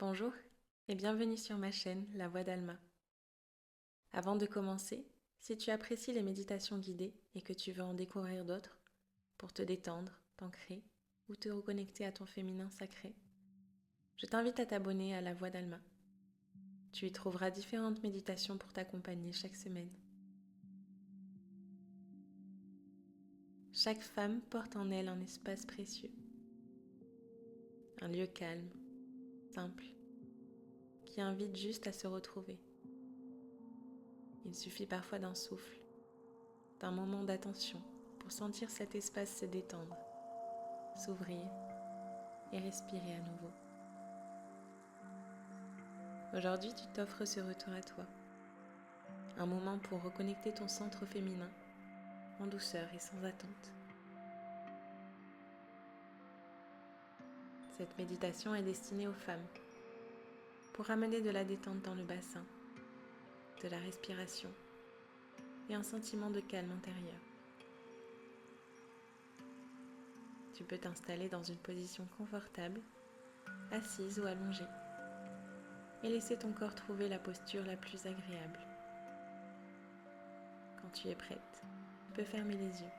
Bonjour et bienvenue sur ma chaîne La Voix d'Alma. Avant de commencer, si tu apprécies les méditations guidées et que tu veux en découvrir d'autres pour te détendre, t'ancrer ou te reconnecter à ton féminin sacré, je t'invite à t'abonner à La Voix d'Alma. Tu y trouveras différentes méditations pour t'accompagner chaque semaine. Chaque femme porte en elle un espace précieux, un lieu calme, simple, qui invite juste à se retrouver. Il suffit parfois d'un souffle, d'un moment d'attention pour sentir cet espace se détendre, s'ouvrir et respirer à nouveau. Aujourd'hui, tu t'offres ce retour à toi, un moment pour reconnecter ton centre féminin en douceur et sans attente. Cette méditation est destinée aux femmes pour amener de la détente dans le bassin, de la respiration et un sentiment de calme intérieur. Tu peux t'installer dans une position confortable, assise ou allongée, et laisser ton corps trouver la posture la plus agréable. Quand tu es prête, tu peux fermer les yeux.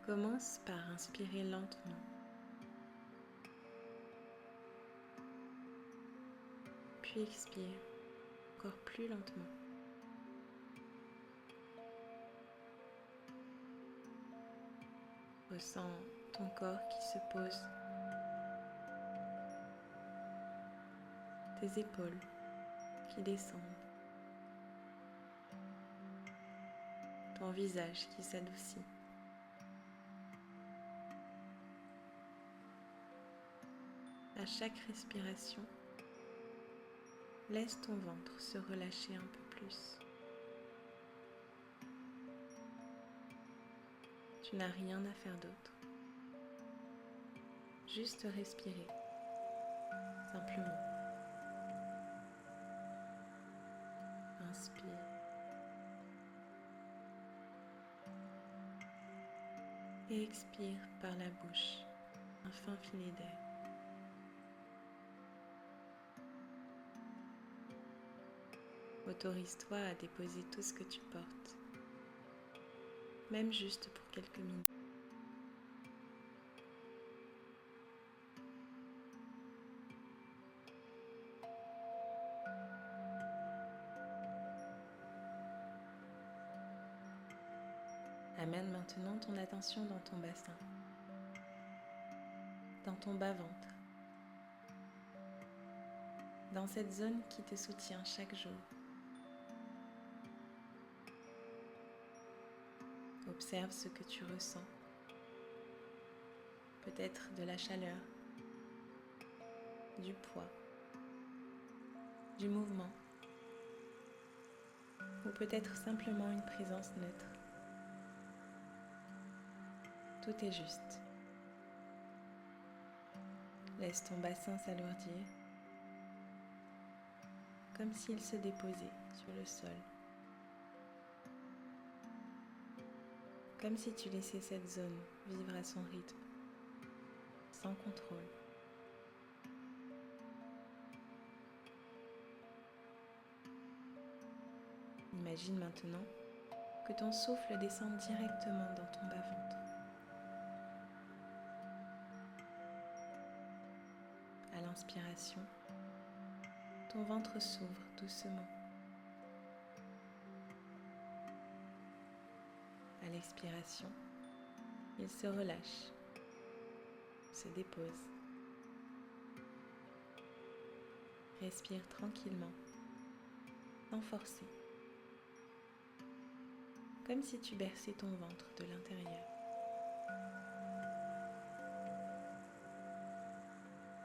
Commence par inspirer lentement, puis expire encore plus lentement. Ressens ton corps qui se pose, tes épaules qui descendent, ton visage qui s'adoucit. À chaque respiration, laisse ton ventre se relâcher un peu plus. Tu n'as rien à faire d'autre. Juste respirer, simplement. Inspire. Et expire par la bouche un fin filet d'air. Autorise-toi à déposer tout ce que tu portes, même juste pour quelques minutes. Amène maintenant ton attention dans ton bassin, dans ton bas-ventre, dans cette zone qui te soutient chaque jour. Observe ce que tu ressens, peut-être de la chaleur, du poids, du mouvement, ou peut-être simplement une présence neutre. Tout est juste. Laisse ton bassin s'alourdir, comme s'il se déposait sur le sol. Comme si tu laissais cette zone vivre à son rythme, sans contrôle. Imagine maintenant que ton souffle descend directement dans ton bas-ventre. À l'inspiration, ton ventre s'ouvre doucement. À l'expiration, il se relâche, se dépose. Respire tranquillement, sans forcer, comme si tu berçais ton ventre de l'intérieur.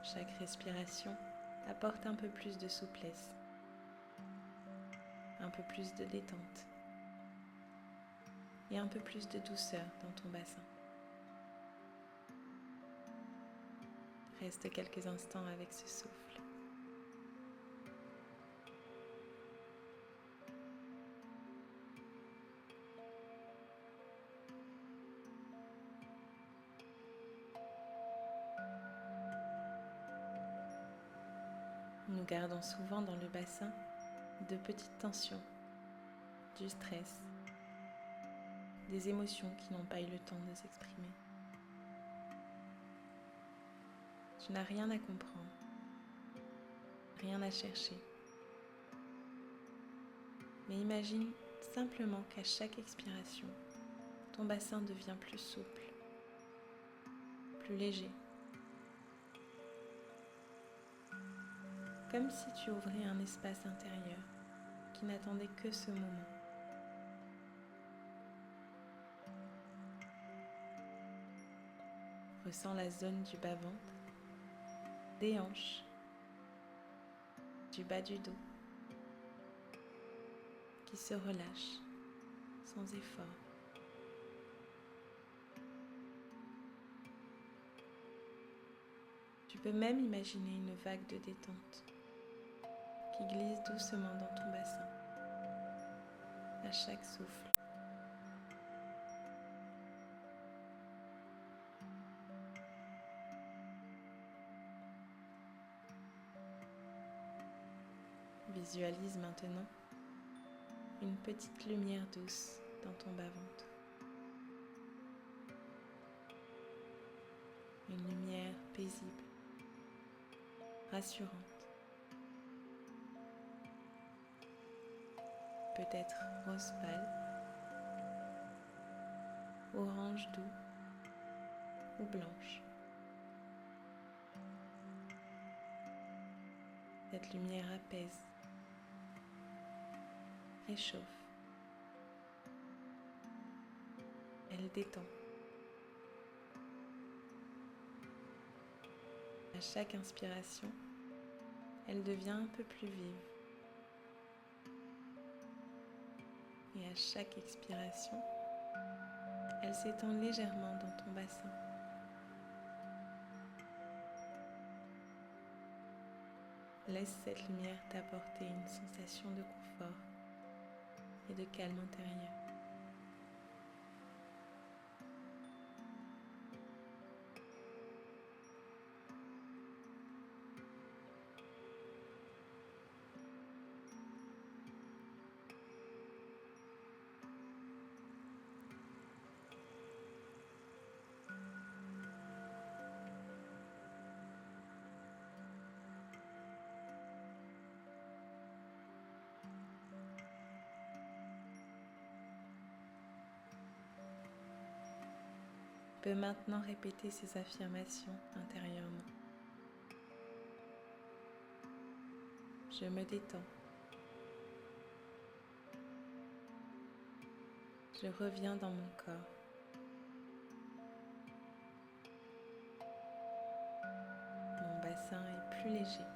Chaque respiration apporte un peu plus de souplesse, un peu plus de détente et un peu plus de douceur dans ton bassin. Reste quelques instants avec ce souffle. Nous gardons souvent dans le bassin de petites tensions, du stress, des émotions qui n'ont pas eu le temps de s'exprimer. Tu n'as rien à comprendre, rien à chercher. Mais imagine simplement qu'à chaque expiration, ton bassin devient plus souple, plus léger. Comme si tu ouvrais un espace intérieur qui n'attendait que ce moment. Ressens la zone du bas-ventre, des hanches, du bas du dos, qui se relâche sans effort. Tu peux même imaginer une vague de détente qui glisse doucement dans ton bassin à chaque souffle. Visualise maintenant une petite lumière douce dans ton bas-ventre. Une lumière paisible, rassurante. Peut-être rose pâle, orange doux ou blanche. Cette lumière apaise, réchauffe, elle détend. À chaque inspiration, elle devient un peu plus vive. Et à chaque expiration, elle s'étend légèrement dans ton bassin. Laisse cette lumière t'apporter une sensation de confort et de calme intérieur. Tu peux maintenant répéter ces affirmations intérieurement. Je me détends. Je reviens dans mon corps. Mon bassin est plus léger.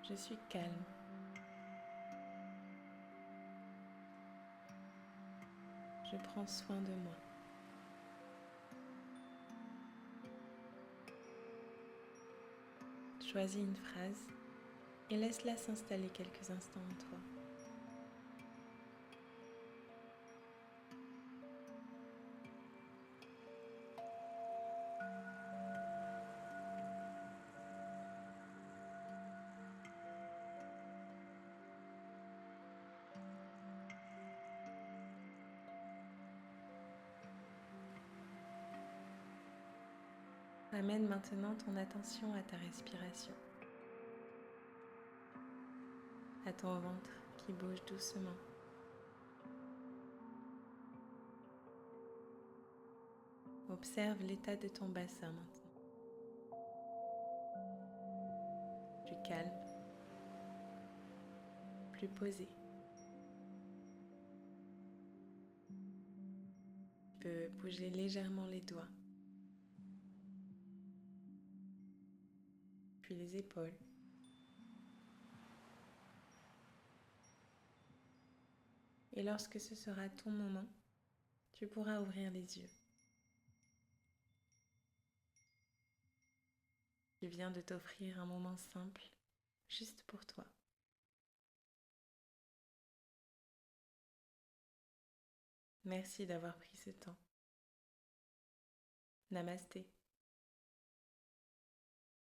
Je suis calme. Je prends soin de moi. Choisis une phrase et laisse-la s'installer quelques instants en toi. Amène maintenant ton attention à ta respiration, à ton ventre qui bouge doucement. Observe l'état de ton bassin maintenant. Plus calme, plus posé. Tu peux bouger légèrement les doigts, puis les épaules. Et lorsque ce sera ton moment, tu pourras ouvrir les yeux. Tu viens de t'offrir un moment simple, juste pour toi. Merci d'avoir pris ce temps. Namasté.